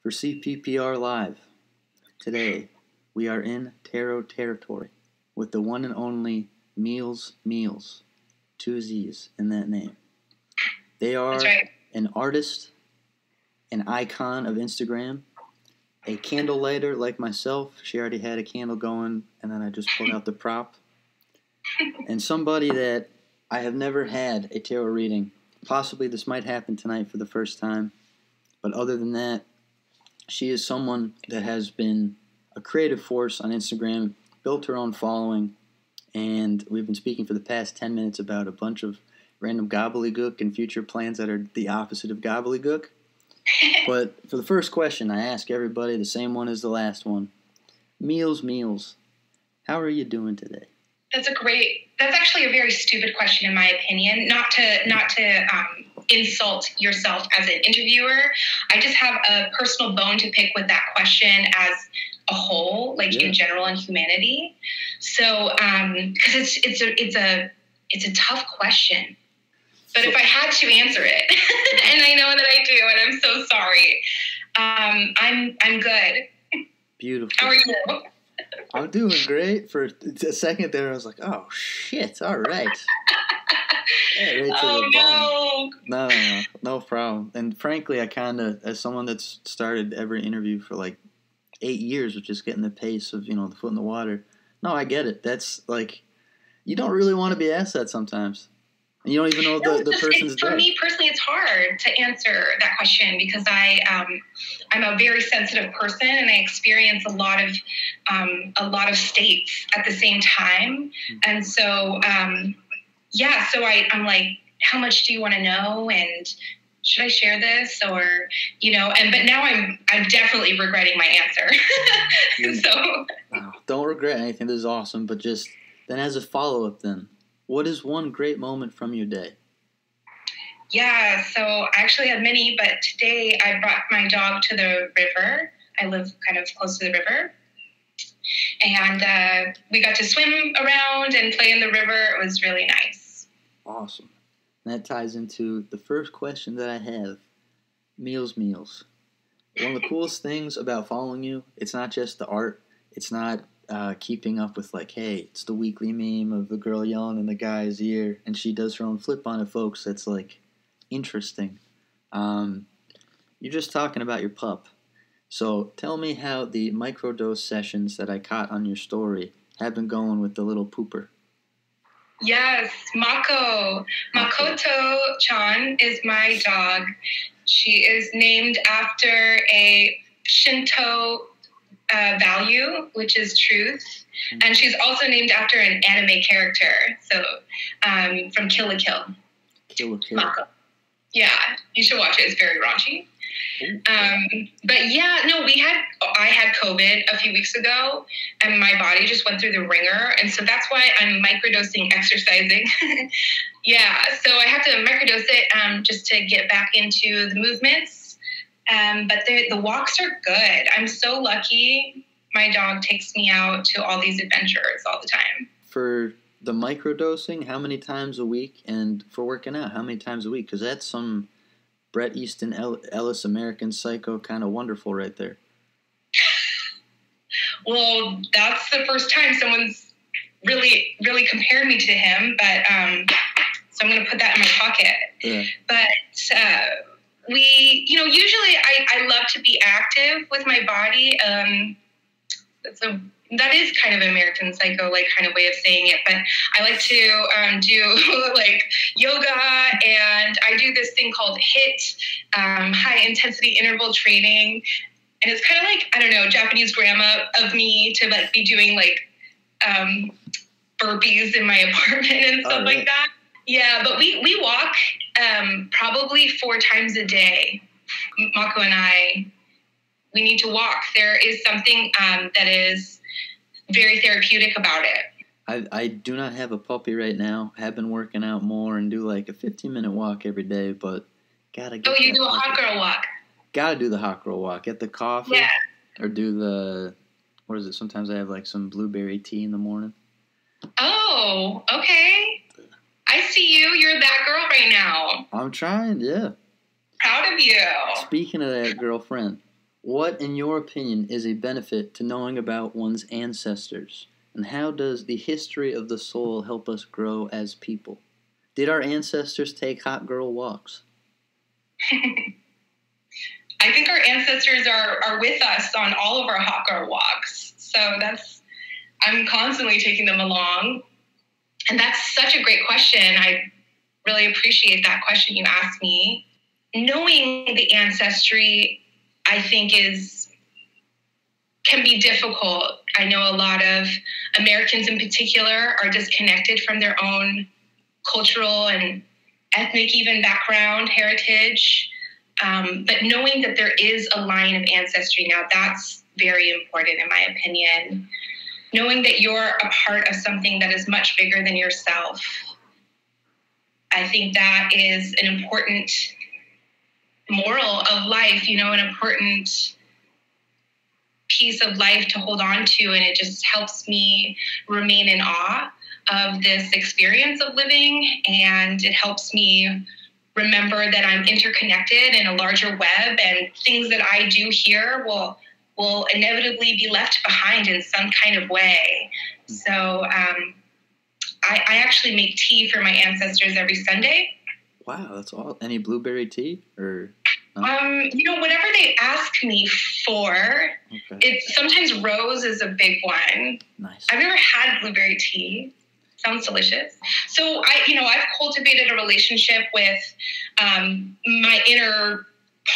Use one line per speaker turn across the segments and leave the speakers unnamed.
For CPPR Live, today we are in tarot territory with the one and only MealzMealz, 2 Z's in that name. They are an artist, an icon of Instagram, a candle lighter like myself. She already had a candle going, and then I just pulled out the prop. And somebody that I have never had a tarot reading. Possibly this might happen tonight for the first time. But other than that, she is someone that has been a creative force on Instagram, built her own following, and we've been speaking for the past 10 minutes about a bunch of random gobbledygook and future plans that are the opposite of gobbledygook. But for the first question, I ask everybody the same one as the last one. MealzMealz, how are you doing today?
That's actually a very stupid question in my opinion. Not to insult yourself as an interviewer. I just have a personal bone to pick with that question as a whole, in general in humanity. So, because it's a tough question. But if I had to answer it, and I know that I do, and I'm so sorry, I'm good.
Beautiful.
How are you?
I'm doing great. For a second there, I was like, oh, shit, all right. Yeah, right to the bone. No problem. And frankly, I kind of, as someone that's started every interview for 8 years, with just getting the pace of, the foot in the water. No, I get it. That's you don't really want to be asked that sometimes. And you don't even know the person's
For me personally, it's hard to answer that question because I'm a very sensitive person and I experience a lot of states at the same time. And so, so I'm like, how much do you want to know? And should I share this? Or, but now I'm definitely regretting my answer. So
wow, don't regret anything. This is awesome. But just then as a follow-up then, what is one great moment from your day?
Yeah, so I actually had many, but today I brought my dog to the river. I live kind of close to the river. And we got to swim around and play in the river. It was really nice.
Awesome. And that ties into the first question that I have. MealzMealz. One of the coolest things about following you, it's not just the art. It's not keeping up with hey, it's the weekly meme of the girl yelling in the guy's ear, and she does her own flip on it, folks. That's interesting. You're just talking about your pup. So tell me how the microdose sessions that I caught on your story have been going with the little pooper.
Yes, Mako. Makoto-chan is my dog. She is named after a Shinto value, which is truth. And she's also named after an anime character. So, from Kill la Kill.
Kill la Kill.
Mako. Yeah, you should watch it. It's very raunchy. But yeah, no, I had COVID a few weeks ago and my body just went through the ringer. And so that's why I'm microdosing exercising. Yeah. So I have to microdose it, just to get back into the movements. But the walks are good. I'm so lucky. My dog takes me out to all these adventures all the time.
For the microdosing, how many times a week? And for working out, how many times a week? Because that's some Bret Easton Ellis American Psycho kind of wonderful right there.
Well, that's the first time someone's really, really compared me to him. But so I'm going to put that in my pocket.
Yeah.
But we, usually I love to be active with my body. That is kind of American Psycho, kind of way of saying it. But I like to do yoga, and I do this thing called HIIT, high intensity interval training. And it's kind of I don't know, Japanese grandma of me to be doing burpees in my apartment and stuff like that. Yeah, but we walk probably 4 times a day. Mako and I, we need to walk. There is something that is very therapeutic about it.
I do not have a puppy right now. I have been working out more and do a 15-minute walk every day, but gotta get.
Oh, you do a hot girl walk.
Gotta do the hot girl walk. Get the coffee.
Yeah.
Or do the, what is it? Sometimes I have some blueberry tea in the morning.
Oh, okay. I see you. You're that girl right now.
I'm trying, yeah.
Proud of you.
Speaking of that girlfriend, What, in your opinion, is a benefit to knowing about one's ancestors? And how does the history of the soul help us grow as people? Did our ancestors take hot girl walks?
I think our ancestors are with us on all of our hot girl walks. So I'm constantly taking them along. And that's such a great question. I really appreciate that question you asked me. Knowing the ancestry, I think, can be difficult. I know a lot of Americans in particular are disconnected from their own cultural and ethnic even background, heritage. But knowing that there is a line of ancestry now, that's very important in my opinion. Knowing that you're a part of something that is much bigger than yourself. I think that is an important moral of life, an important piece of life to hold on to. And it just helps me remain in awe of this experience of living. And it helps me remember that I'm interconnected in a larger web, and things that I do here will inevitably be left behind in some kind of way. So I actually make tea for my ancestors every Sunday.
Wow, that's all. Any blueberry tea or? No?
Whatever they ask me for. Okay. It's sometimes rose is a big one.
Nice.
I've never had blueberry tea. Sounds delicious. So I've cultivated a relationship with my inner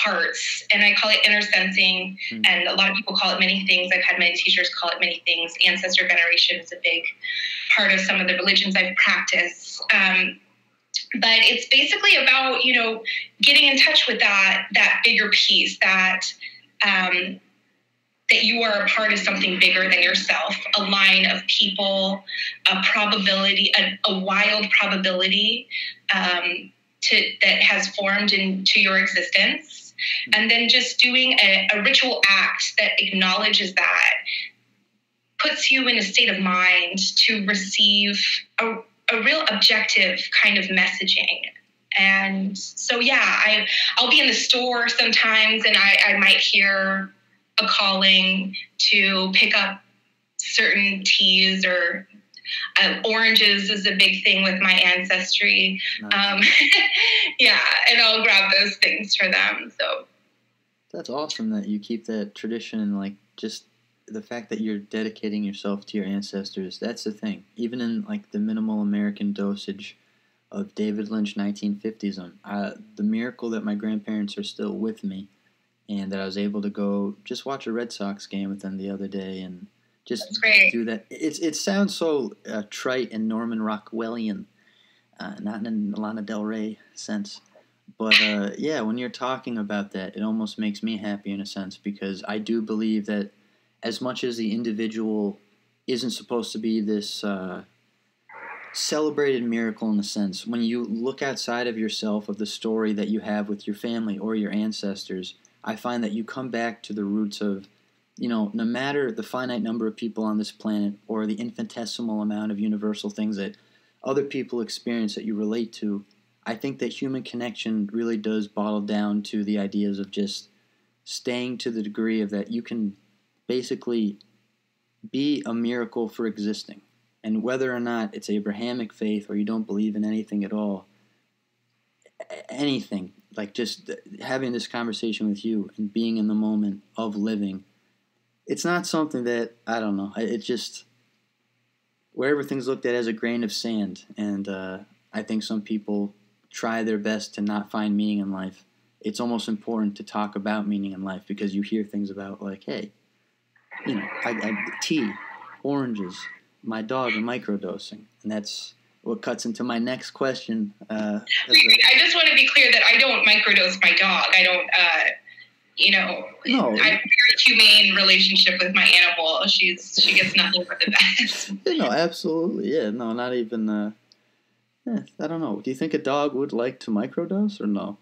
parts, and I call it inner sensing. And a lot of people call it many things. I've had many teachers call it many things. Ancestor veneration is a big part of some of the religions I've practiced. But it's basically about, getting in touch with that bigger piece, that you are a part of something bigger than yourself, a line of people, a probability, a wild probability that has formed into your existence. And then just doing a ritual act that acknowledges that puts you in a state of mind to receive a real objective kind of messaging. And so, I'll be in the store sometimes, and I might hear a calling to pick up certain teas, or oranges is a big thing with my ancestry. Nice. And I'll grab those things for them. So
that's awesome that you keep that tradition, and like just the fact that you're dedicating yourself to your ancestors. That's the thing. Even in like the minimal American dosage of David Lynch 1950s, the miracle that my grandparents are still with me, and that I was able to go just watch a Red Sox game with them the other day, and just do that. It sounds so trite and Norman Rockwellian, not in a Lana Del Rey sense. But when you're talking about that, it almost makes me happy in a sense, because I do believe that as much as the individual isn't supposed to be this celebrated miracle in a sense, when you look outside of yourself, of the story that you have with your family or your ancestors, I find that you come back to the roots of, no matter the finite number of people on this planet or the infinitesimal amount of universal things that other people experience that you relate to, I think that human connection really does bottle down to the ideas of just staying to the degree of that you can basically be a miracle for existing. And whether or not it's Abrahamic faith or you don't believe in anything at all, anything, like just having this conversation with you and being in the moment of living, it's not something that, I don't know, it just, where everything's looked at as a grain of sand. And I think some people try their best to not find meaning in life. It's almost important to talk about meaning in life, because you hear things about like, hey, tea, oranges, my dog, and microdosing. And that's what cuts into my next question.
I just want to be clear that I don't microdose my dog. I don't, I have a very humane relationship with my animal. She gets nothing but the best.
No, absolutely. Yeah, no, not even, I don't know. Do you think a dog would like to microdose or no?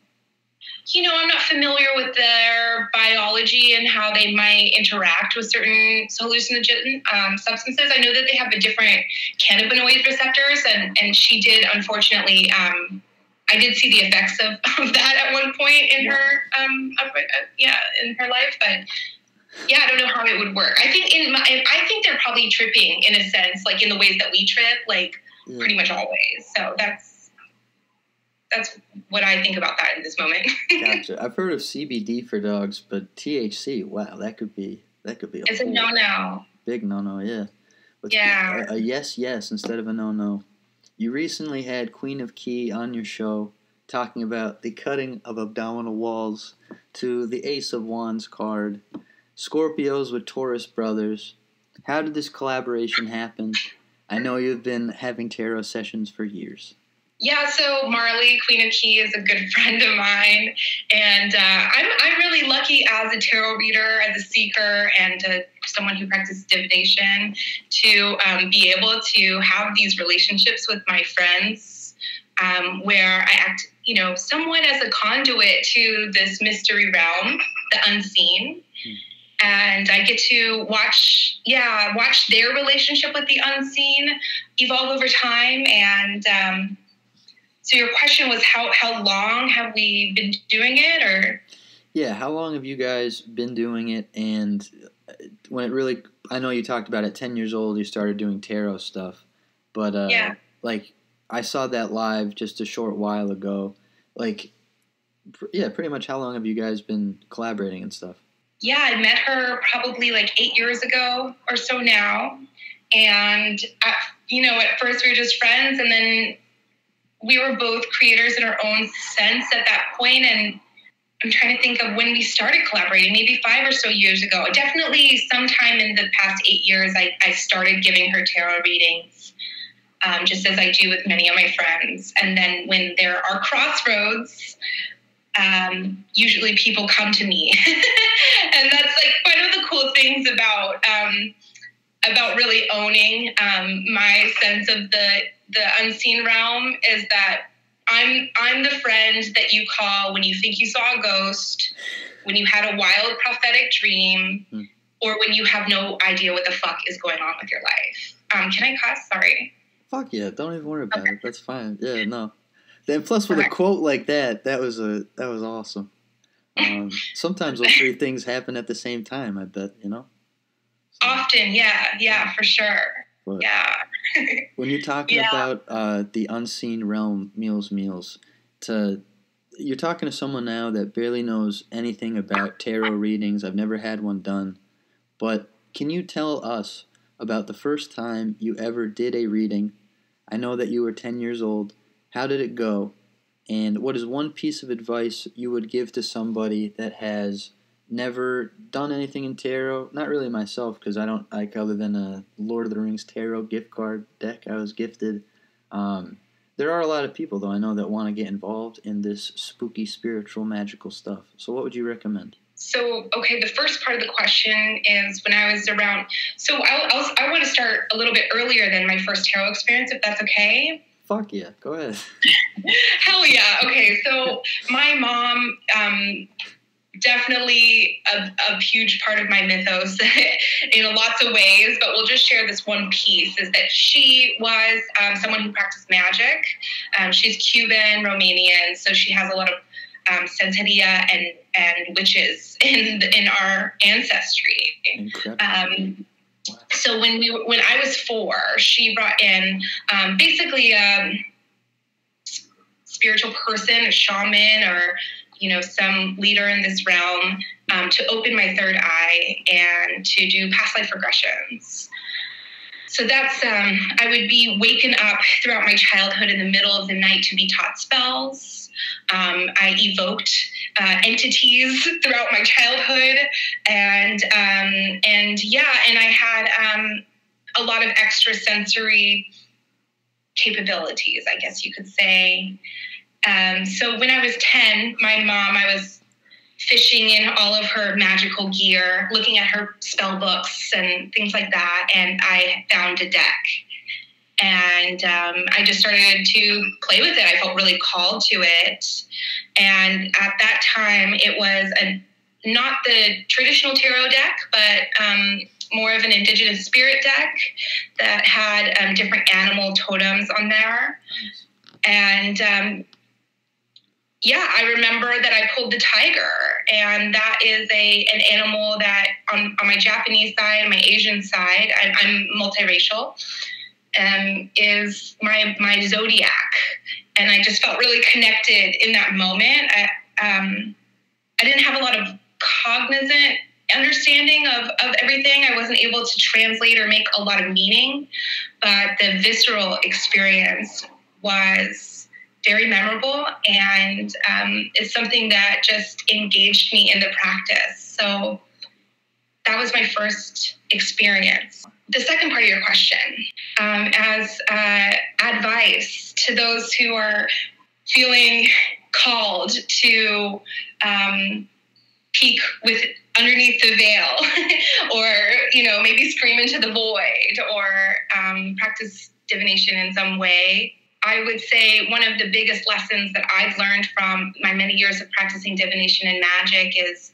I'm not familiar with their biology and how they might interact with certain hallucinogen substances. I know that they have a different cannabinoid receptors, and she did, unfortunately, I I did see the effects of that at one point in her in her life, but yeah, I don't know how it would work. I think I think they're probably tripping in a sense, like in the ways that we trip, like pretty much always. So that's what I think about that in this moment.
Gotcha. I've heard of CBD for dogs, but THC, wow, that could be
it's a no-no.
Big no-no, yeah. A yes instead of a no-no. You recently had Queen of Key on your show talking about the cutting of abdominal walls to the Ace of Wands card, Scorpios with Taurus brothers. How did this collaboration happen? I know you've been having tarot sessions for years.
Yeah, so Marley, Queen of Key, is a good friend of mine, and I'm really lucky as a tarot reader, as a seeker, and someone who practices divination to be able to have these relationships with my friends, where I act, somewhat as a conduit to this mystery realm, the unseen. And I get to watch their relationship with the unseen evolve over time. And so your question was how long have we been doing it, or?
Yeah, how long have you guys been doing it? And when it really, I know you talked about at 10 years old you started doing tarot stuff, but like I saw that live just a short while ago. Like, yeah, pretty much how long have you guys been collaborating and stuff?
Yeah, I met her probably like 8 years ago or so now. And, at first we were just friends, and then we were both creators in our own sense at that point. And I'm trying to think of when we started collaborating, maybe 5 or so years ago. Definitely sometime in the past 8 years, I started giving her tarot readings, just as I do with many of my friends. And then when there are crossroads, usually people come to me. And that's like one of the cool things about really owning my sense of the unseen realm is that I'm the friend that you call when you think you saw a ghost, when you had a wild prophetic dream, or when you have no idea what the fuck is going on with your life. Can I cuss? Sorry.
Fuck yeah, don't even worry about it. That's fine. Yeah, no. Then plus with a quote like that was awesome. Sometimes those three things happen at the same time, I bet, So.
Often, yeah, for sure.
But
yeah.
When you're talking about the unseen realm, MealzMealz, you're talking to someone now that barely knows anything about tarot readings. I've never had one done. But can you tell us about the first time you ever did a reading? I know that you were 10 years old. How did it go? And what is one piece of advice you would give to somebody that has never done anything in tarot? Not really myself, because I don't like, other than a Lord of the Rings tarot gift card deck I was gifted. There are a lot of people, though, I know that want to get involved in this spooky, spiritual, magical stuff. So what would you recommend?
So, okay, the first part of the question is when I was around. So I want to start a little bit earlier than my first tarot experience, if that's okay.
Fuck yeah, go ahead.
Hell yeah. Okay, so my mom, definitely a huge part of my mythos in lots of ways, but we'll just share this one piece, is that she was someone who practiced magic. She's Cuban, Romanian, so she has a lot of Santeria and witches in our ancestry.
Incredible.
So when I was 4, she brought in basically a spiritual person, a shaman, or some leader in this realm, to open my third eye and to do past life regressions. So that's, I would be waken up throughout my childhood in the middle of the night to be taught spells. I evoked entities throughout my childhood, and I had a lot of extrasensory capabilities, I guess you could say. So when I was 10, my mom, I was fishing in all of her magical gear, looking at her spell books and things like that, and I found a deck. And I just started to play with it. I felt really called to it. And at that time, it was not the traditional tarot deck, but more of an indigenous spirit deck that had different animal totems on there. And yeah, I remember that I pulled the tiger, and that is an animal that on my Japanese side, my Asian side, I'm multiracial, is my zodiac. And I just felt really connected in that moment. I didn't have a lot of cognizant understanding of everything. I wasn't able to translate or make a lot of meaning, but the visceral experience was very memorable, and it's something that just engaged me in the practice. So that was my first experience. The second part of your question, as advice to those who are feeling called to peek with underneath the veil, or maybe scream into the void, or practice divination in some way, I would say one of the biggest lessons that I've learned from my many years of practicing divination and magic is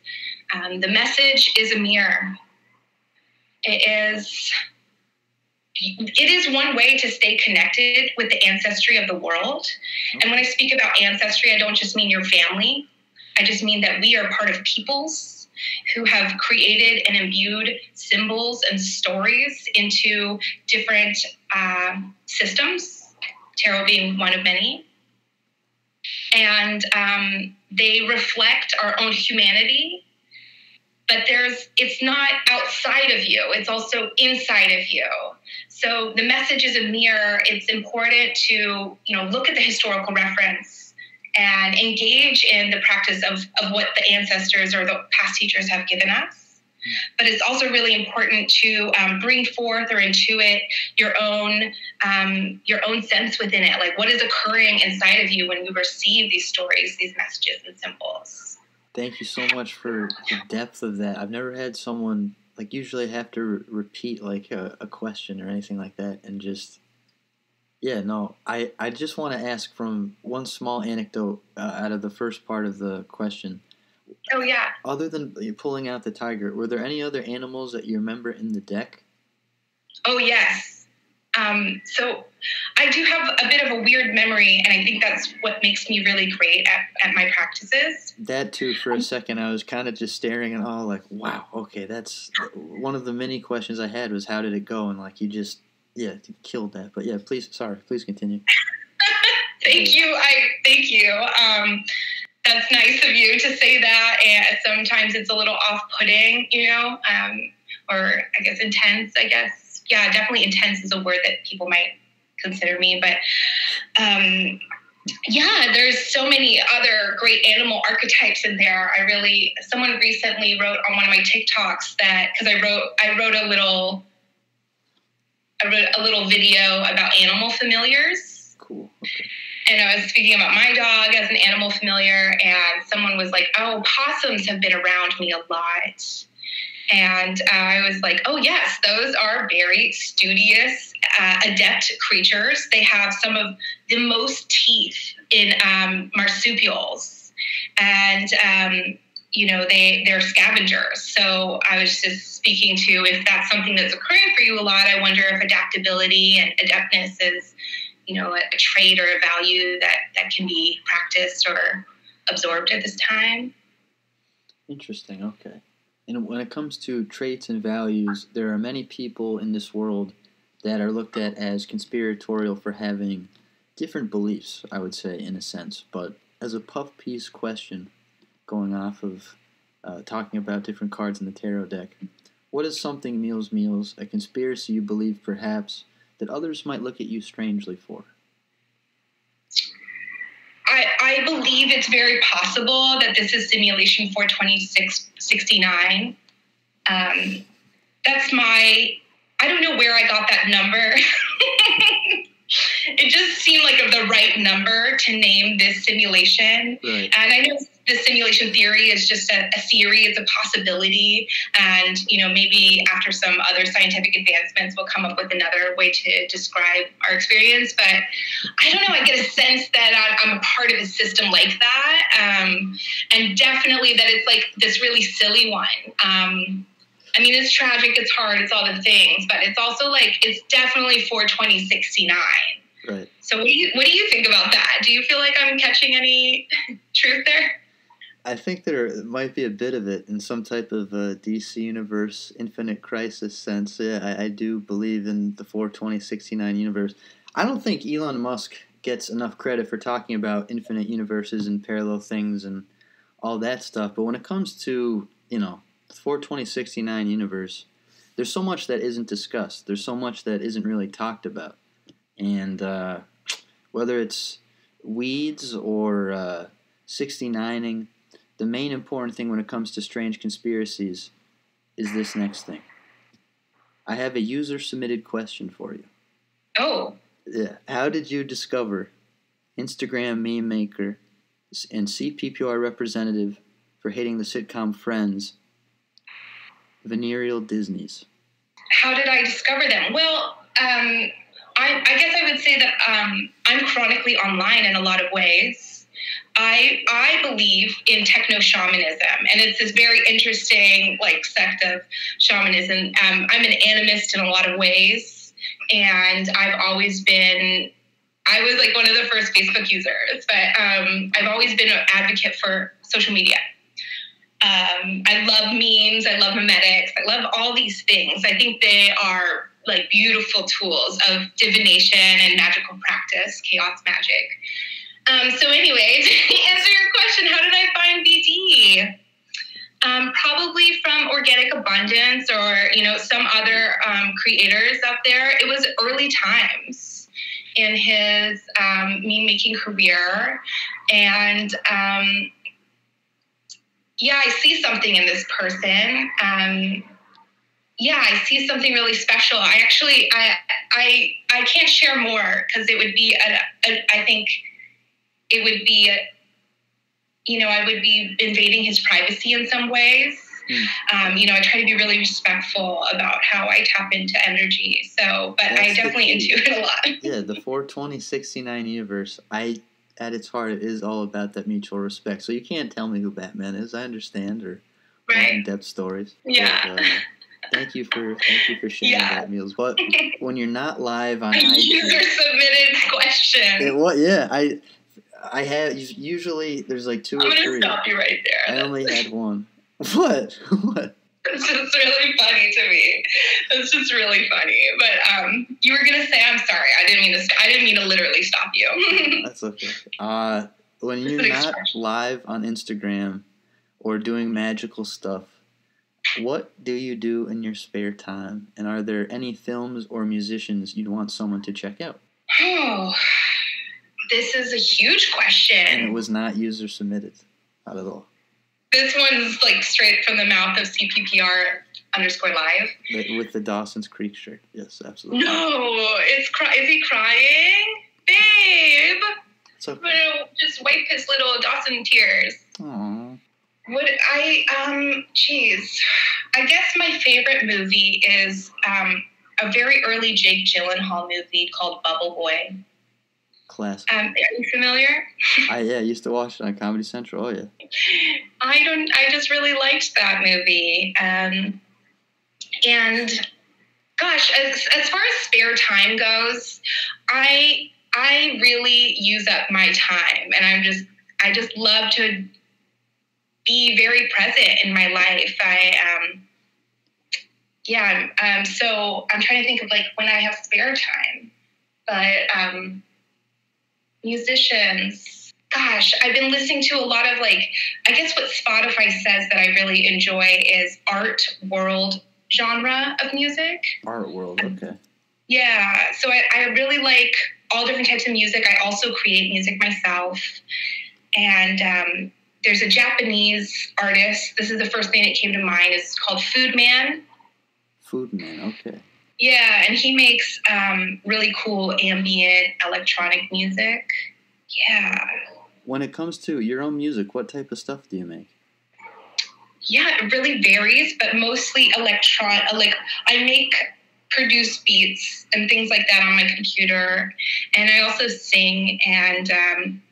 the message is a mirror. It is one way to stay connected with the ancestry of the world. And when I speak about ancestry, I don't just mean your family. I just mean that we are part of peoples who have created and imbued symbols and stories into different systems, tarot being one of many. And they reflect our own humanity, but it's not outside of you, it's also inside of you. So the message is a mirror. It's important to, look at the historical reference and engage in the practice of what the ancestors or the past teachers have given us. But it's also really important to bring forth or intuit your own sense within it. Like, what is occurring inside of you when you receive these stories, these messages and symbols?
Thank you so much for the depth of that. I've never had someone, usually have to repeat, a question or anything like that. And just, I just want to ask from one small anecdote out of the first part of the question.
Oh, yeah.
Other than pulling out the tiger, were there any other animals that you remember in the deck?
Oh, yes. So I do have a bit of a weird memory, and I think that's what makes me really great at my practices.
That too, for a second, I was kind of just staring and all wow, okay, that's one of the many questions I had was how did it go? And you just, you killed that. But please continue.
Thank you. Thank you. That's nice of you to say that. And sometimes it's a little off-putting, or I guess intense, Yeah, definitely intense is a word that people might consider me. But there's so many other great animal archetypes in there. Someone recently wrote on one of my TikToks that, because I wrote a little video about animal familiars.
Cool. Okay.
And I was speaking about my dog as an animal familiar, and someone was like, oh, possums have been around me a lot. And I was like, oh, yes, those are very studious, adept creatures. They have some of the most teeth in marsupials. And, they're scavengers. So I was just speaking to, if that's something that's occurring for you a lot, I wonder if adaptability and adeptness is, a trait or a value that can be practiced or absorbed at this time.
Interesting. Okay. And when it comes to traits and values, there are many people in this world that are looked at as conspiratorial for having different beliefs, I would say, in a sense. But as a puff piece question, going off of talking about different cards in the tarot deck, what is something, MealzMealz, a conspiracy you believe perhaps that others might look at you strangely for?
I believe it's very possible that this is simulation 42669. That's I don't know where I got that number. It just seemed like the right number to name this simulation.
Right.
And I know the simulation theory is just a theory, it's a possibility. And, maybe after some other scientific advancements, we'll come up with another way to describe our experience. But I don't know, I get a sense that I'm a part of a system like that. And definitely that it's this really silly one. It's tragic, it's hard, it's all the things, but it's also it's definitely 42069.
Right.
So what do you think about that? Do you feel like I'm catching any truth there?
I think there might be a bit of it in some type of DC universe, Infinite Crisis sense. Yeah, I do believe in the 42069 universe. I don't think Elon Musk gets enough credit for talking about infinite universes and parallel things and all that stuff. But when it comes to, the 42069 universe, there's so much that isn't discussed. There's so much that isn't really talked about. And whether it's weeds or 69ing, the main important thing when it comes to strange conspiracies is this next thing. I have a user-submitted question for you.
Oh.
Yeah. How did you discover Instagram meme maker and CPPR representative for hating the sitcom Friends, Venereal Disneys?
How did I discover them? Well, I guess I would say that I'm chronically online in a lot of ways. I believe in techno-shamanism, and it's this very interesting sect of shamanism. I'm an animist in a lot of ways, and I was one of the first Facebook users, but I've always been an advocate for social media. I love memes, I love memetics, I love all these things. I think they are beautiful tools of divination and magical practice, chaos magic. So anyway, to answer your question, how did I find VD? Probably from Organic Abundance or, some other creators out there. It was early times in his meme-making career. And, I see something in this person. I see something really special. I can't share more because it would be, I think it would be, I would be invading his privacy in some ways. I try to be really respectful about how I tap into energy. So, but I definitely intuit a lot.
Yeah, the 42069 universe, at its heart, it is all about that mutual respect. So you can't tell me who Batman is. I understand, or in-depth stories.
Yeah.
But, thank you for sharing that, Mealz. But when you're not live on IG,
user-submitted question.
I have usually there's 2 or 3.
I'm gonna stop you right there.
I only had one. What?
It's just really funny to me. It's just really funny. But you were gonna say, I'm sorry. I didn't mean to literally stop you.
That's okay. When you're not live on Instagram or doing magical stuff, what do you do in your spare time? And are there any films or musicians you'd want someone to check out?
Oh, this is a huge question.
And it was not user submitted. Not at all.
This one's straight from the mouth of CPPR_live.
With the Dawson's Creek shirt. Yes, absolutely.
No, is he crying? Babe!
It's okay.
Just wipe his little Dawson tears.
Aww.
I guess my favorite movie is a very early Jake Gyllenhaal movie called Bubble Boy.
Classic.
Are you familiar?
I used to watch it on Comedy Central. Oh, yeah.
I just really liked that movie. And gosh, as far as spare time goes, I really use up my time, and I just love to be very present in my life. So I'm trying to think of when I have spare time, but musicians, gosh, I've been listening to a lot of I guess what Spotify says that I really enjoy is art world genre of music.
Art world, okay.
Yeah, so I really like all different types of music. I also create music myself. And there's a Japanese artist. This is the first thing that came to mind. It's called Food Man.
Food Man, okay.
Yeah, and he makes really cool ambient electronic music. Yeah.
When it comes to your own music, what type of stuff do you make?
Yeah, it really varies, but mostly electronic. I produce beats and things like that on my computer, and I also sing, and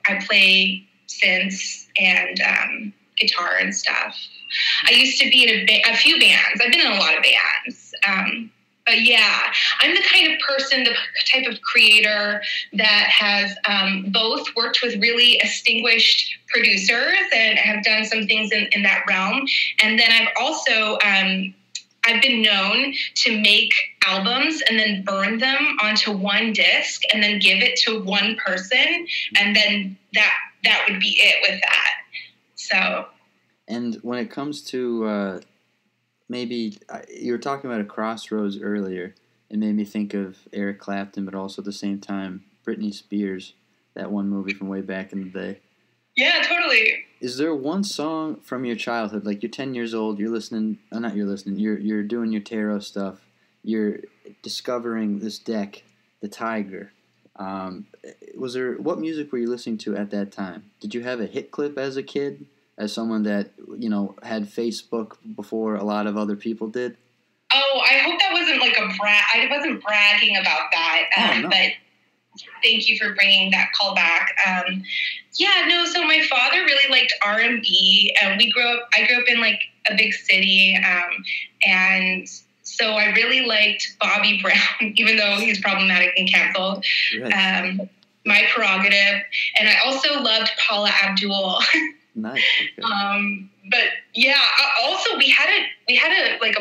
I play synths and guitar and stuff. I used to be in a few bands. I've been in a lot of bands, But yeah, I'm the kind of person, the type of creator that has both worked with really distinguished producers and have done some things in that realm. And then I've also, I've been known to make albums and then burn them onto one disc and then give it to one person. And then that would be it with that. So.
And when it comes to maybe you were talking about a crossroads earlier. It made me think of Eric Clapton, but also at the same time Britney Spears, that one movie from way back in the day.
Yeah, totally.
Is there one song from your childhood, like you're 10 years old, you're listening, you're doing your tarot stuff, you're discovering this deck, the Tiger. What music were you listening to at that time? Did you have a hit clip as a kid? As someone that, had Facebook before a lot of other people did?
Oh, I hope that wasn't like I wasn't bragging about that.
No.
But thank you for bringing that call back. So my father really liked R&B. I grew up in like a big city. And so I really liked Bobby Brown, even though he's problematic and canceled. Right. My prerogative. And I also loved Paula Abdul.
Nice. Okay.
But yeah, also we had a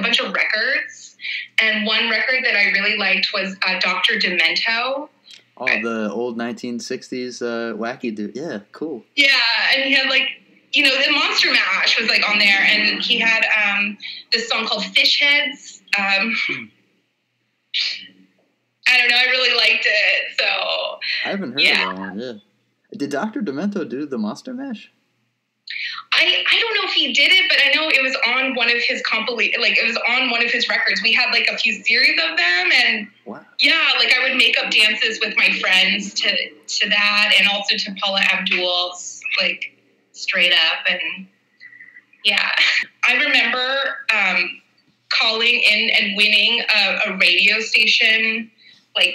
bunch of records, and one record that I really liked was Dr. Demento.
Oh, the old 1960s wacky dude. Yeah, cool.
Yeah, and he had the Monster Mash was on there, and he had this song called Fish Heads. I don't know, I really liked it. So
I haven't heard of that one. Yeah. Did Dr. Demento do the Monster Mash?
I don't know if he did it, but I know it was on one of his it was on one of his records. We had a few series of them, and
wow.
Yeah, I would make up dances with my friends to that, and also to Paula Abdul's straight up, and yeah. I remember calling in and winning a radio station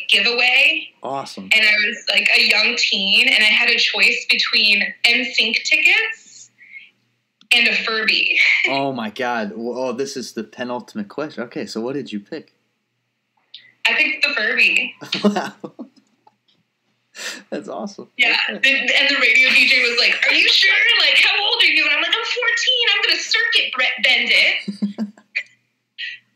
giveaway.
Awesome.
And I was a young teen, and I had a choice between NSYNC tickets and a Furby.
Oh my God. Oh, this is the penultimate question. Okay, so what did you pick?
I picked the Furby.
Wow. That's awesome.
Yeah. And the radio DJ was like, "Are you sure? How old are you?" And I'm like, "I'm 14. I'm going to circuit bend it."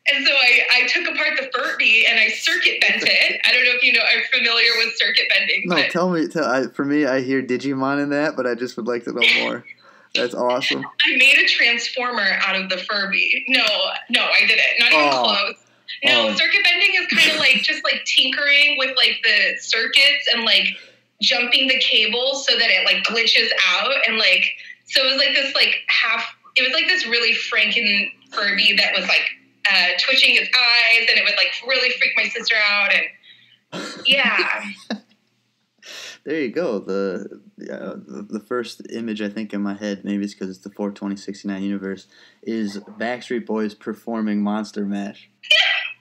And so I took apart the Furby and I circuit bent it. I don't know if you are familiar with circuit bending.
No, tell me. For me, I hear Digimon in that, but I just would like to know more. That's awesome.
I made a transformer out of the Furby. No, I didn't. Not even close. No, circuit bending is kind of just tinkering with the circuits and jumping the cables so that it glitches out, and so it was this it was this really Franken Furby that was twitching its eyes, and it would really freak my sister out, and yeah.
There you go. The first image I think in my head, maybe it's because it's the 42069 universe, is Backstreet Boys performing Monster Mash.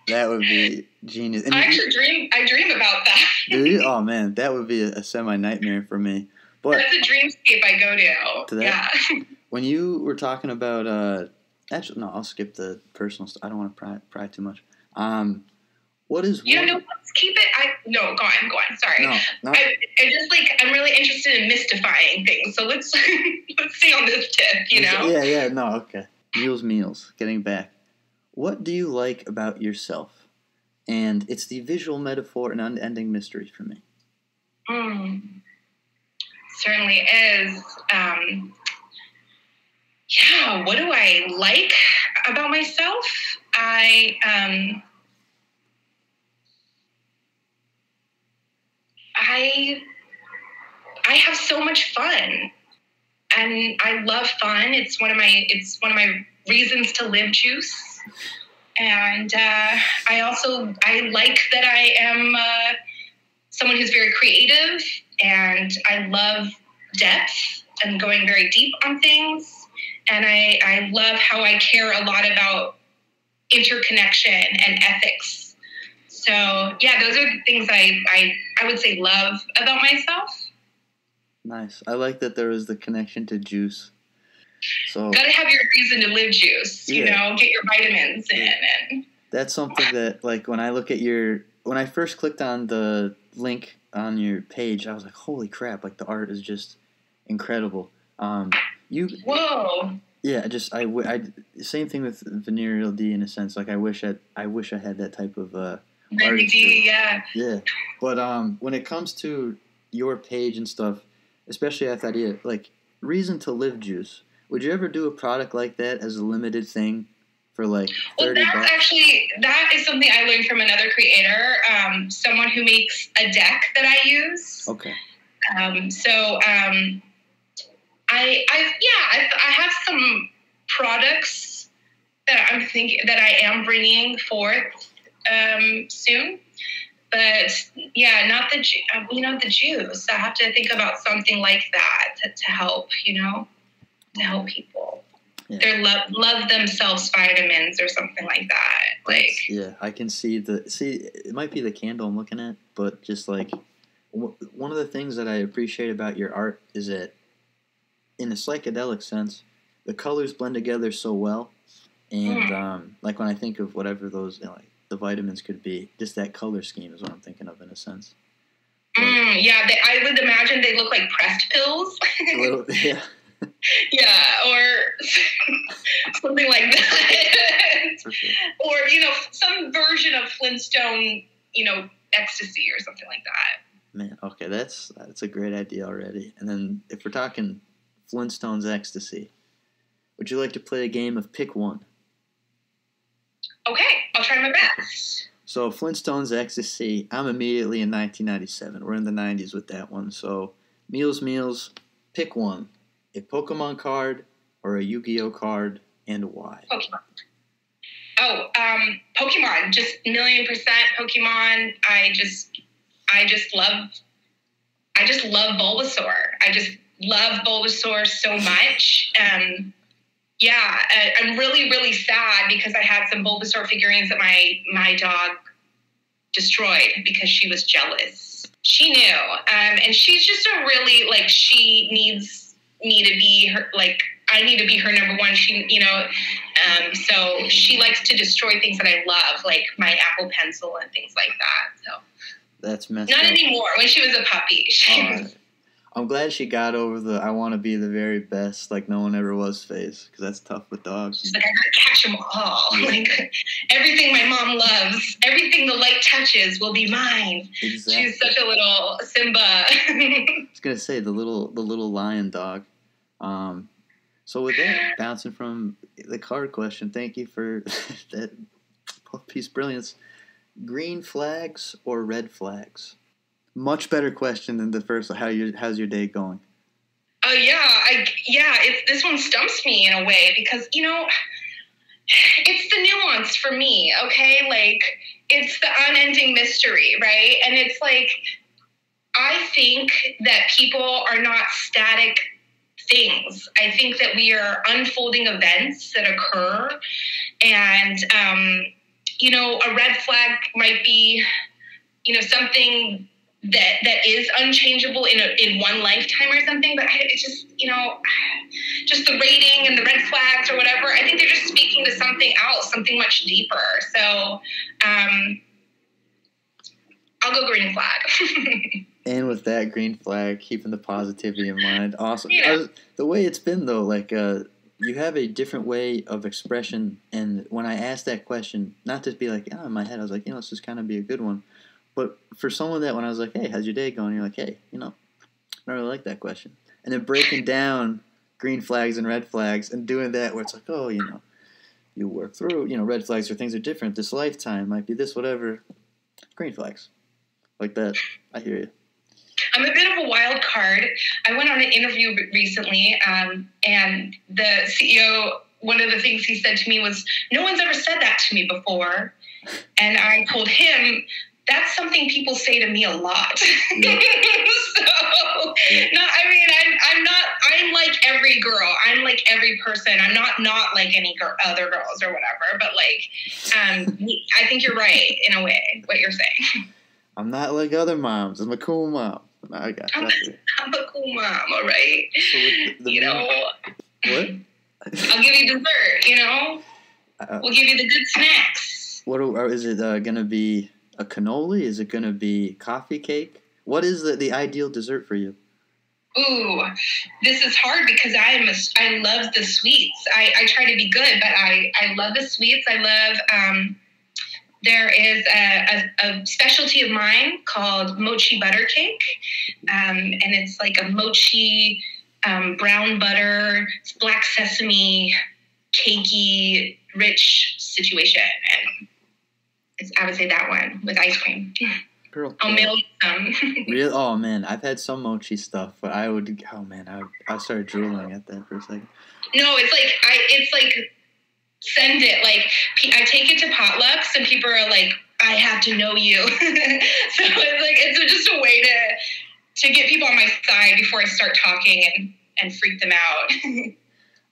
That would be genius. And
I dream about that.
Do you? Oh man, that would be a semi-nightmare for me. But
that's a dreamscape I go to. Yeah.
When you were talking about, actually, no, I'll skip the personal stuff. I don't want to pry too much. What is?
No, let's keep it. Go on. Sorry.
No.
I'm really interested in mystifying things. So let's stay on this tip.
Yeah. No, okay. MealzMealz. Getting back. What do you like about yourself? And it's the visual metaphor and unending mystery for me.
Certainly is. What do I like about myself? I have so much fun, and I love fun. It's one of my reasons to live juice. And I like that I am someone who's very creative, and I love depth and going very deep on things. And I love how I care a lot about interconnection and ethics. So yeah, those are the things I would say love about myself.
Nice. I like that there is the connection to juice. So
gotta have your reason to live juice, get your vitamins in. And
that's something that, like, when I first clicked on the link on your page, I was like, holy crap, like, the art is just incredible.
Whoa.
Yeah, same thing with Venereal D in a sense. Like, I wish I had that type of artist.
Yeah.
Yeah, but when it comes to your page and stuff, especially at that idea, like, Reason to Live juice, would you ever do a product like that as a limited thing for like $30?
That is something I learned from another creator, someone who makes a deck that I use.
Okay.
I have some products that I'm thinking that I am bringing forth soon, but yeah, not the juice. I have to think about something like that to help, to help people. Yeah. Their love themselves vitamins or something like that.
Yeah, I can see it might be the candle I'm looking at, but just like one of the things that I appreciate about your art is that in a psychedelic sense, the colors blend together so well, and like when I think of whatever those the vitamins could be, just that color scheme is what I'm thinking of in a sense.
Yeah, I would imagine they look like pressed pills.
Yeah.
Yeah, or something like that.
For sure.
Or, some version of Flintstone, ecstasy or something like that.
Man, okay, that's a great idea already. And then if we're talking Flintstones ecstasy, would you like to play a game of pick one?
Okay, I'll try my best.
So Flintstones ecstasy, I'm immediately in 1997. We're in the 90s with that one. So MealzMealz, pick one. A Pokemon card or a Yu-Gi-Oh card, and why?
Pokemon. Oh, Pokemon. Just 1,000,000% Pokemon. I just love Bulbasaur. I just love Bulbasaur so much. Yeah, I'm really, really sad because I had some Bulbasaur figurines that my dog destroyed because she was jealous. She knew, and she's just a really, she needs me to be her, I need to be her number one. She, so she likes to destroy things that I love, like my Apple Pencil and things like that. So
that's messed
up. Not
up.
anymore. When she was a puppy.
I'm glad she got over the I want to be the very best, like no one ever was phase, because that's tough with dogs.
She's like, I gotta catch them all.
Yeah.
Everything my mom loves, everything the light touches will be mine.
Exactly.
She's such a little Simba.
I was gonna say the little lion dog. So with that, bouncing from the card question, thank you for that piece of brilliance. Green flags or red flags? Much better question than the first. How's your day going?
Oh this one stumps me in a way because it's the nuance for me. Okay, it's the unending mystery, right? And it's I think that people are not static things. I think that we are unfolding events that occur, and a red flag might be something that is unchangeable in one lifetime or something, but it's just just the rating and the red flags or whatever, I think they're just speaking to something else, something much deeper. So I'll go green flag.
And with that green flag, keeping the positivity in mind. Awesome.
Yeah.
The way it's been, though, you have a different way of expression. And when I asked that question, not to be in my head, I was like, this is kind of be a good one. But for someone that when I was like, hey, how's your day going? You're like, hey, I don't really like that question. And then breaking down green flags and red flags and doing that where it's like, oh, you work through, red flags or things are different. This lifetime might be this, whatever. Green flags. Like that. I hear you.
I'm a bit of a wild card. I went on an interview recently, and the CEO, one of the things he said to me was, no one's ever said that to me before. And I told him, that's something people say to me a lot. Yeah. I'm like every girl. I'm like every person. I'm not like any other girls or whatever. But I think you're right in a way, what you're saying.
I'm not like other moms. I'm a cool mom. I got you.
I'm a cool mom, all right?
So what?
I'll give you dessert, we'll give you the good snacks.
Is it going to be a cannoli? Is it going to be coffee cake? What is the ideal dessert for you?
Ooh, this is hard because I love the sweets. I try to be good, but I love the sweets. I love, there is a specialty of mine called mochi butter cake. And it's like a mochi, brown butter, black sesame, cakey, rich situation. And I would say that one with ice cream.
Girl,
I'll mail you some.
Really? Oh man, I've had some mochi stuff, but I started drooling at that for a second.
No, it's like send it. Like I take it to potlucks, and people are like, "I have to know you." So it's just a way to get people on my side before I start talking and freak them out.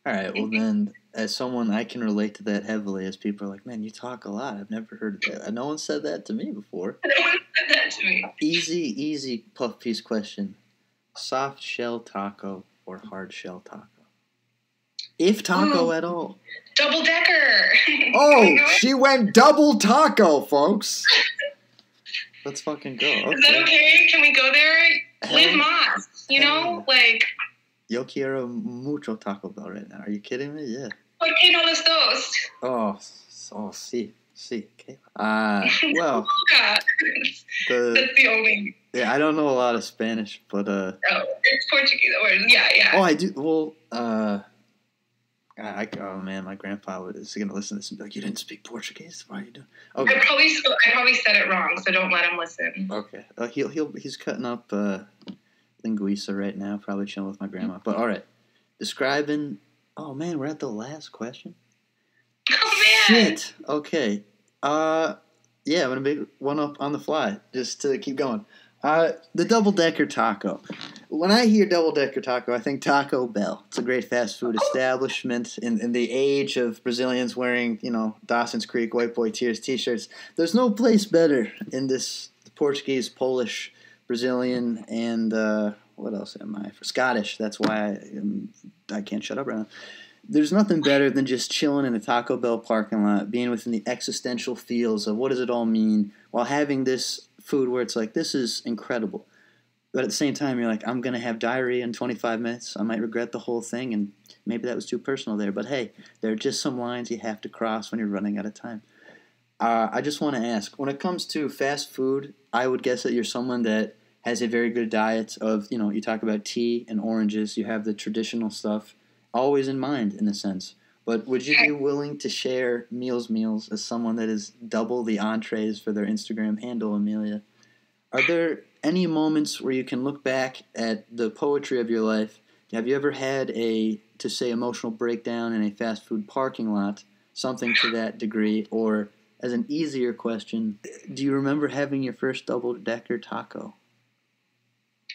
All right. Well, then, as someone, I can relate to that heavily. As people are like, "Man, you talk a lot. I've never heard of that. No one said that to me before."
No one said that to me.
Easy puff piece question: soft shell taco or hard shell taco? If taco at all.
Double decker.
Oh, she went double taco, folks.
Let's fucking go. Okay.
Is that okay? Can we go there? Live Moss, like.
Yo quiero mucho Taco Bell right now. Are you kidding me? Yeah.
¿Por qué no los dos?
Oh, sí. Okay. Well.
That's the only.
Yeah, I don't know a lot of Spanish, but
Oh, it's Portuguese. Yeah.
Oh, I do. Well, oh man, my grandpa is gonna listen to this and be like, "You didn't speak Portuguese? Why are you doing?" Okay.
I probably said it wrong, so don't let him listen.
Okay. He's cutting up linguiça right now, probably chilling with my grandma. But all right, describing. Oh man, we're at the last question.
Oh man.
Shit. Okay. Yeah, I'm gonna make one up on the fly just to keep going. The double-decker taco. When I hear double-decker taco, I think Taco Bell. It's a great fast food establishment in the age of Brazilians wearing, Dawson's Creek White Boy Tears t-shirts. There's no place better in this Portuguese, Polish, Brazilian, and what else am I? Scottish. That's why I can't shut up right now. There's nothing better than just chilling in a Taco Bell parking lot, being within the existential feels of what does it all mean, while having this food where it's like, this is incredible. But at the same time, you're like, I'm going to have diarrhea in 25 minutes. I might regret the whole thing, and maybe that was too personal there. But hey, there are just some lines you have to cross when you're running out of time. I just want to ask, when it comes to fast food, I would guess that you're someone that has a very good diet of, you talk about tea and oranges. You have the traditional stuff always in mind, in a sense. But would you be willing to share MealzMealz as someone that is double the entrees for their Instagram handle, Amelia? Are there any moments where you can look back at the poetry of your life? Have you ever had emotional breakdown in a fast food parking lot, something to that degree? Or, as an easier question, do you remember having your first double-decker taco?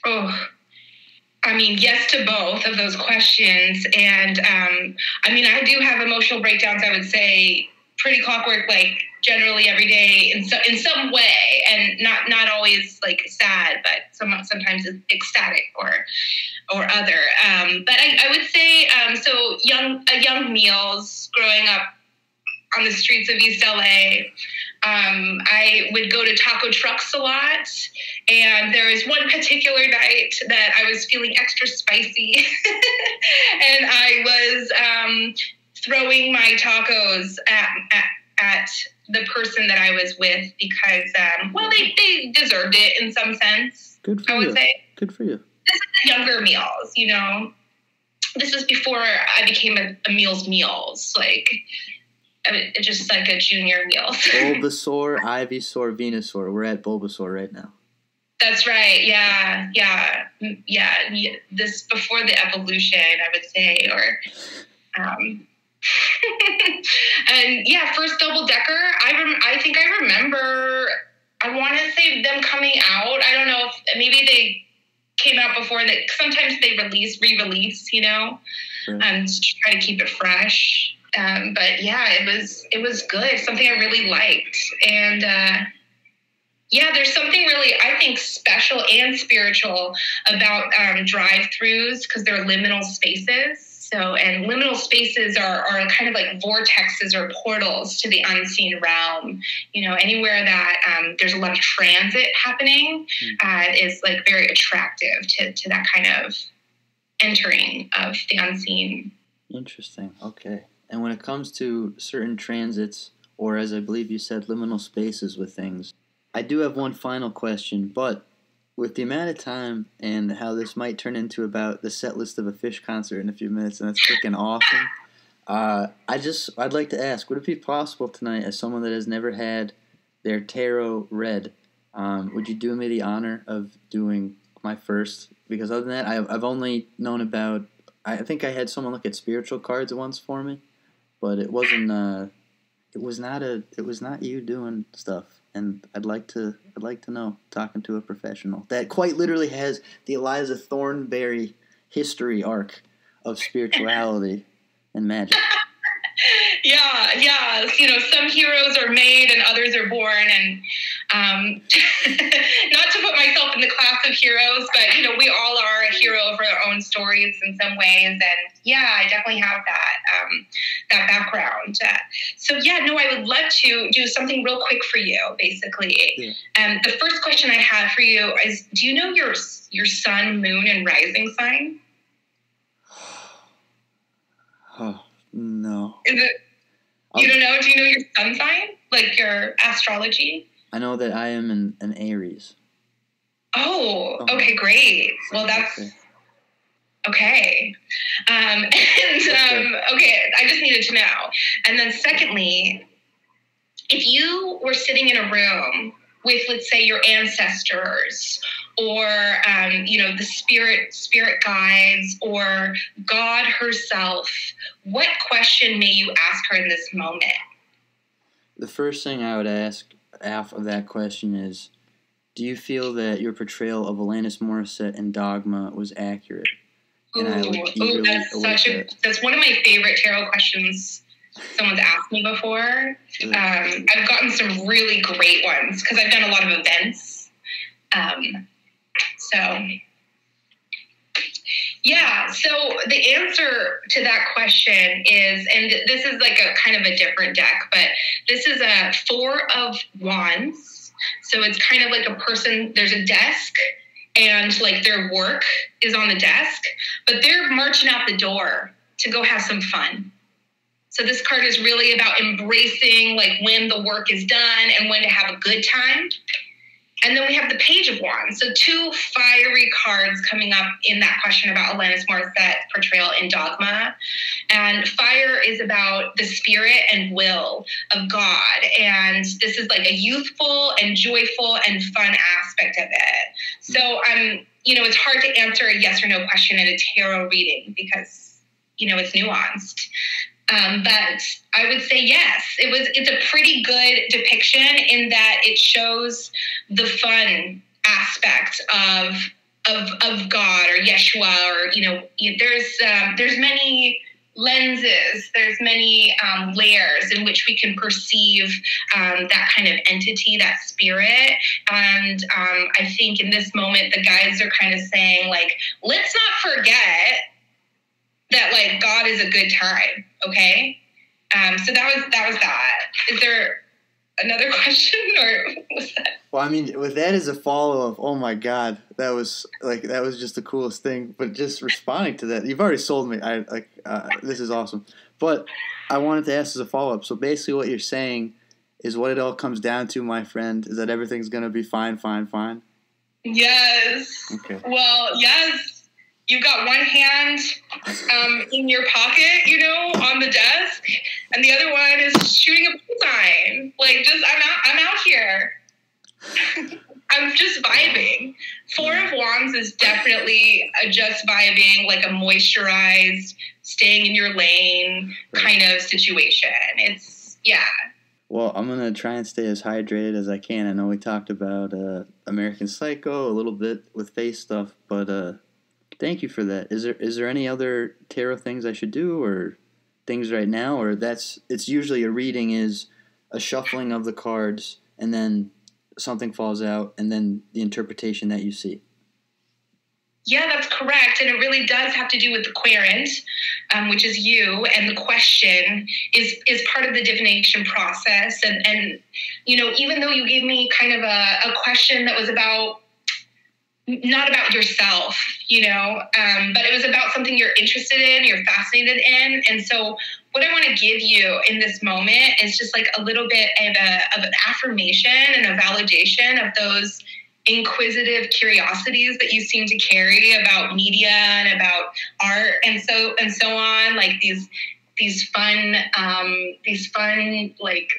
Oh, yes to both of those questions. And, I do have emotional breakdowns, I would say, pretty clockwork, like generally every day in some way, and not always like sad, but sometimes ecstatic or other. But I would say, so a young Mealz growing up on the streets of East LA, I would go to taco trucks a lot, and there was one particular night that I was feeling extra spicy, and I was throwing my tacos at the person that I was with because, they deserved it in some sense.
Good for you.
I would say.
Good for you.
This is the younger Mealz, This is before I became a MealzMealz, just like a junior Mealz.
Bulbasaur, Ivysaur, Venusaur. We're at Bulbasaur right now.
That's right. Yeah. This before the evolution, I would say, and yeah, first double decker. I think I remember. I want to say them coming out. I don't know if maybe they came out before that. Sometimes they re-release,
Sure.
To try to keep it fresh. But yeah, it was good. Something I really liked. And there's something really, I think, special and spiritual about drive-thrus because they're liminal spaces. So, and liminal spaces are kind of like vortexes or portals to the unseen realm. Anywhere that there's a lot of transit happening is like very attractive to that kind of entering of the unseen.
Interesting. Okay. And when it comes to certain transits, or as I believe you said, liminal spaces with things, I do have one final question, but with the amount of time and how this might turn into about the set list of a Fish concert in a few minutes, and that's freaking awesome, I'd like to ask, would it be possible tonight, as someone that has never had their tarot read, would you do me the honor of doing my first? Because other than that, I've only known about, I think I had someone look at spiritual cards once for me, but it wasn't, it was not you doing stuff. And I'd like to know, talking to a professional that quite literally has the Eliza Thornberry history arc of spirituality and magic.
Yeah. Some heroes are made and others are born, and not to put myself in the class of heroes, but we all are a hero of our own stories in some ways, and yeah, I definitely have that background. I would love to do something real quick for you, basically. Yeah. The first question I have for you is: do you know your sun, moon, and rising sign?
Oh, no.
Is it? You don't know? Do you know your sun sign? Like your astrology?
I know that I am an Aries.
Oh, okay, great. Well, that's okay. Okay, I just needed to know. And then secondly, if you were sitting in a room with, let's say, your ancestors, or the spirit guides, or God herself, what question may you ask her in this moment?
The first thing I would ask after that question is, do you feel that your portrayal of Alanis Morissette in Dogma was accurate?
That's one of my favorite tarot questions someone's asked me before. I've gotten some really great ones because I've done a lot of events. So the answer to that question is, and this is like a kind of a different deck, but this is a 4 of Wands. So it's kind of like a person, there's a desk, and like their work is on the desk, but they're marching out the door to go have some fun. So this card is really about embracing like when the work is done and when to have a good time. And then we have the Page of Wands. So 2 fiery cards coming up in that question about Alanis Morissette's portrayal in Dogma. And fire is about the spirit and will of God. And this is like a youthful and joyful and fun aspect of it. So it's hard to answer a yes or no question in a tarot reading because, it's nuanced. But I would say yes. It's a pretty good depiction in that it shows the fun aspect of God or Yeshua, or there's many lenses, there's many layers in which we can perceive that kind of entity, that spirit. And I think in this moment the guides are kind of saying like, let's not forget that like God is a good time, okay? So that was that. Is there another question, or was that?
Well, I mean, with that as a follow-up, oh my God, that was just the coolest thing. But just responding to that, you've already sold me. This is awesome. But I wanted to ask as a follow-up. So basically, what you're saying is what it all comes down to, my friend, is that everything's gonna be fine.
Yes. Okay. Well, yes. You've got one hand in your pocket, on the desk, and the other one is shooting a bullseye. Like, I'm out here. I'm just vibing. 4 of Wands is definitely just vibing, like a moisturized, staying in your lane kind of situation. Yeah.
Well, I'm going to try and stay as hydrated as I can. I know we talked about American Psycho, a little bit with face stuff, but thank you for that. Is there any other tarot things I should do, or things right now, or it's usually a reading is a shuffling of the cards and then something falls out and then the interpretation that you see?
Yeah, that's correct. And it really does have to do with the querent, which is you, and the question is part of the divination process. And even though you gave me kind of a question that was not about yourself, but it was about something you're interested in, you're fascinated in. And so what I want to give you in this moment is just like a little bit of an affirmation and a validation of those inquisitive curiosities that you seem to carry about media and about art and so on, like these fun like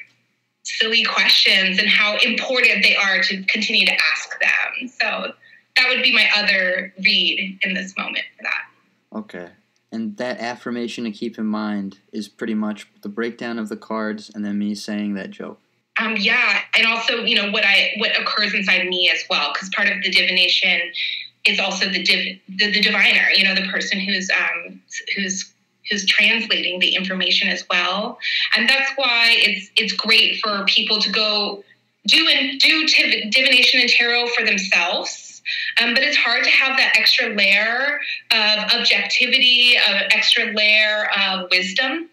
silly questions, and how important they are to continue to ask them. So that would be my other read in this moment for that.
Okay. And that affirmation to keep in mind is pretty much the breakdown of the cards and then me saying that joke.
Yeah, and also, what occurs inside me as well, because part of the divination is also the diviner, the person who's translating the information as well, and that's why it's great for people to go do divination and tarot for themselves. But it's hard to have that extra layer of objectivity, an extra layer of wisdom.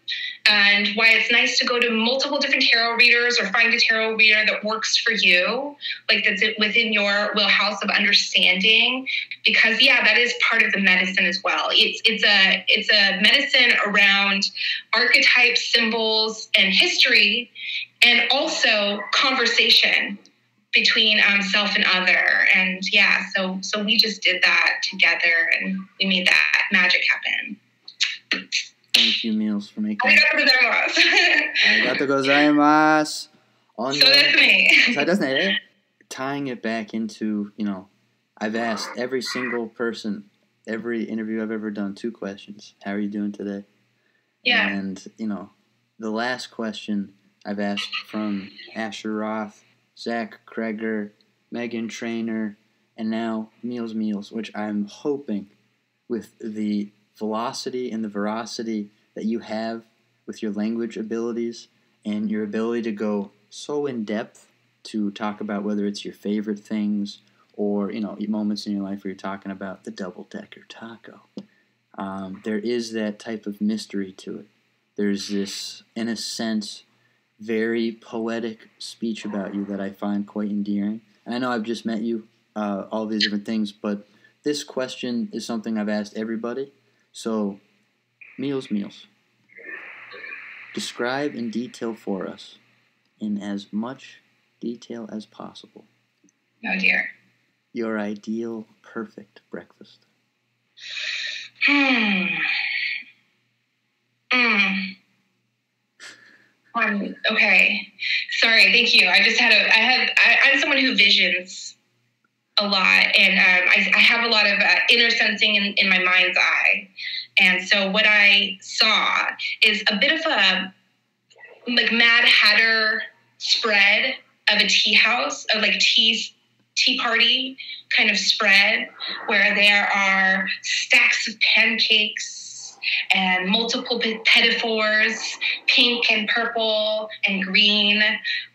And why it's nice to go to multiple different tarot readers or find a tarot reader that works for you, like that's within your wheelhouse of understanding. Because that is part of the medicine as well. It's a medicine around archetypes, symbols, and history, and also conversation between self and other. And so we just did that together, and we made that magic happen.
Thank you, Mealz, for making
it.
Arigatou gozaimasu.
So that's me.
Tying it back into, I've asked every single person, every interview I've ever done, 2 questions. How are you doing today?
Yeah.
And, the last question I've asked from Asher Roth, Zach Kreger, Megan Trainor, and now MealzMealz, which I'm hoping with the velocity and the veracity that you have with your language abilities and your ability to go so in depth to talk about whether it's your favorite things or, moments in your life where you're talking about the double-decker taco. There is that type of mystery to it. There's this, in a sense, very poetic speech about you that I find quite endearing. And I know I've just met you, all these different things, but this question is something I've asked everybody. So, MealzMealz, describe in detail for us, in as much detail as possible.
Oh dear.
Your ideal, perfect breakfast.
Okay. Sorry. Thank you. I'm someone who visions a lot, and I have a lot of inner sensing in my mind's eye. And so what I saw is a bit of a like Mad Hatter spread of a tea house, of like tea party kind of spread, where there are stacks of pancakes and multiple petit fours, pink and purple and green.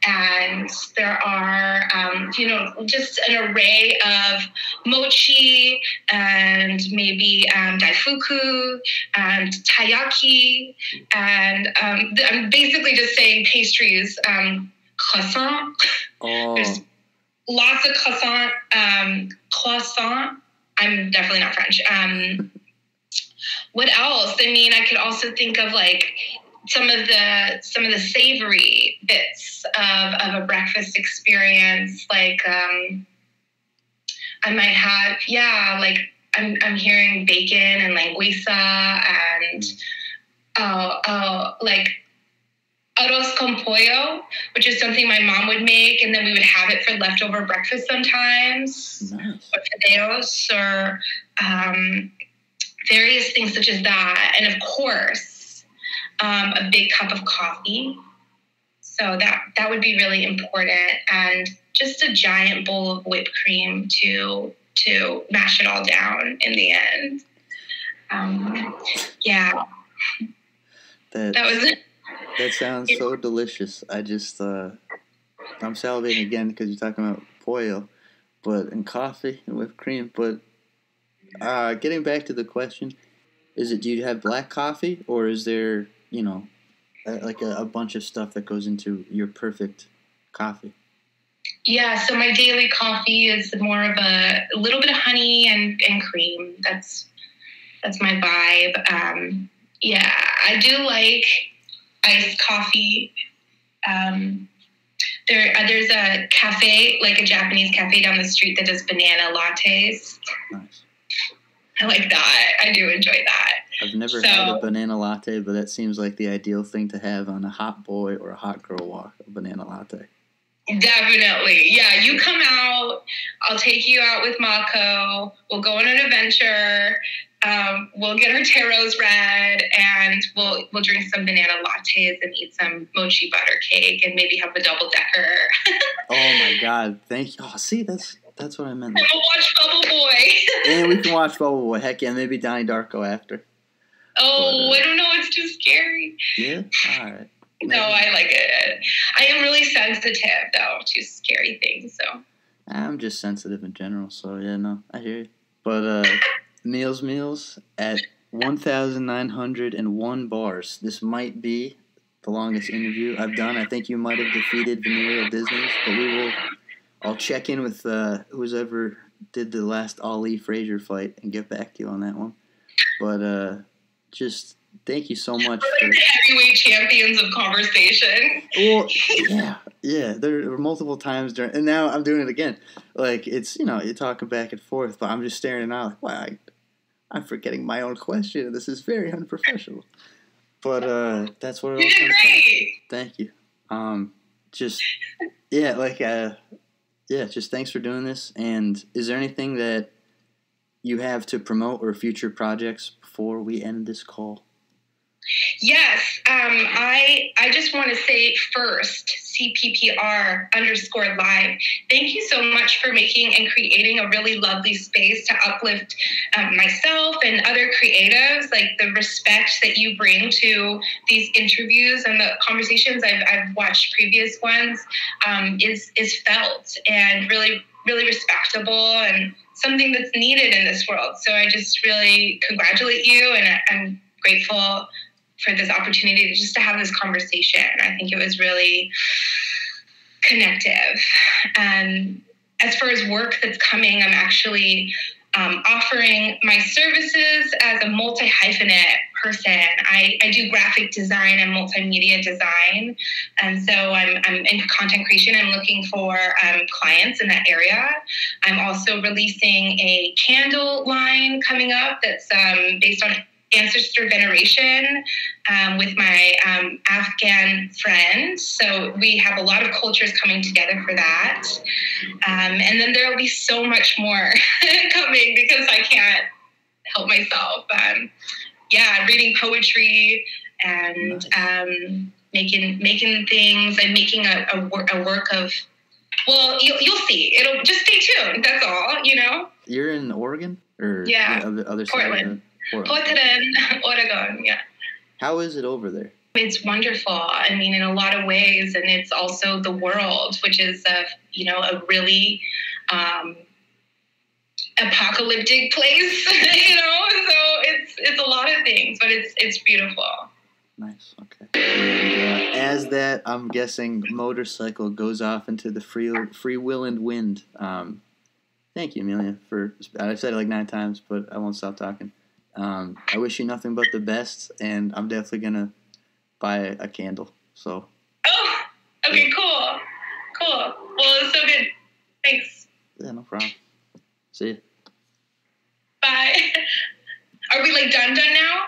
And there are, just an array of mochi and maybe daifuku and taiyaki. And I'm basically just saying pastries, croissant.
Oh.
There's lots of croissant. I'm definitely not French. What else? I mean, I could also think of like some of the savory bits of a breakfast experience. Like I might have, like I'm hearing bacon and linguiça and like arroz con pollo, which is something my mom would make, and then we would have it for leftover breakfast sometimes.
Nice.
Or fideos, or various things such as that. And of course, a big cup of coffee. So that would be really important. And just a giant bowl of whipped cream to mash it all down in the end. Yeah. That was it.
That sounds so delicious. I just, I'm salivating again because you're talking about pollo, and coffee and whipped cream. But Getting back to the question, do you have black coffee, or is there, like a bunch of stuff that goes into your perfect coffee?
Yeah, so my daily coffee is more of a little bit of honey and cream. That's my vibe. Yeah, I do like iced coffee. There's a cafe, like a Japanese cafe down the street that does banana lattes.
Nice.
I like that. I do enjoy that.
I've never had a banana latte, but that seems like the ideal thing to have on a hot boy or a hot girl walk, a banana latte.
Definitely. Yeah, you come out. I'll take you out with Mako. We'll go on an adventure. We'll get our tarots read, and we'll drink some banana lattes and eat some mochi butter cake and maybe have a double decker.
Oh my God! Thank you. Oh, see, that's what I meant.
And we'll watch Bubble Boy.
And we can watch Bubble Boy. Heck yeah, maybe Donnie Darko after.
Oh, but, I don't know. It's too scary.
Yeah. All right.
No, I like it. I am really sensitive, though, to scary things. So
I'm just sensitive in general. So yeah, no, I hear you. But MealzMealz at 1,901 bars. This might be the longest interview I've done. I think you might have defeated Venereal Disney's, but I'll check in with who's ever did the last Ali Frazier fight and get back to you on that one. But just thank you so much.
We're like the heavyweight champions of conversation.
Well, yeah. There were multiple times during, and now I'm doing it again. Like it's you're talking back and forth, but I'm just staring out like, wow, I'm forgetting my own question. This is very unprofessional. But that's what it all
You did
comes
great.
down. Thank you. Just thanks for doing this. And is there anything that you have to promote or future projects before we end this call?
Yes. I just want to say first, CPPR_live. Thank you so much for making and creating a really lovely space to uplift myself and other creatives. Like the respect that you bring to these interviews and the conversations I've watched previous ones is felt and really, really respectable and something that's needed in this world. So I just really congratulate you, and I'm grateful for this opportunity just to have this conversation. I think it was really connective. As far as work that's coming, I'm actually offering my services as a multi-hyphenate person. I do graphic design and multimedia design. And so I'm in content creation. I'm looking for clients in that area. I'm also releasing a candle line coming up that's based on ancestor veneration with my Afghan friend. So we have a lot of cultures coming together for that. And then there will be so much more coming because I can't help myself. Reading poetry and making things. I'm making a work of, well, you'll see. It'll just stay tuned. That's all,
You're in Oregon? Or
yeah,
the other
Portland.
Portland,
Oregon, yeah.
How is it over there?
It's wonderful. I mean, in a lot of ways, and it's also the world, which is a really apocalyptic place. So it's a lot of things, but it's beautiful.
Nice. Okay. And as that, I'm guessing, motorcycle goes off into the free will and wind. Thank you, Amelia, I've said it like 9 times, but I won't stop talking. I wish you nothing but the best, and I'm definitely going to buy a candle. So.
Oh, okay, yeah. Cool. Well, it was so good. Thanks.
Yeah, no problem. See you.
Bye. Are we done now?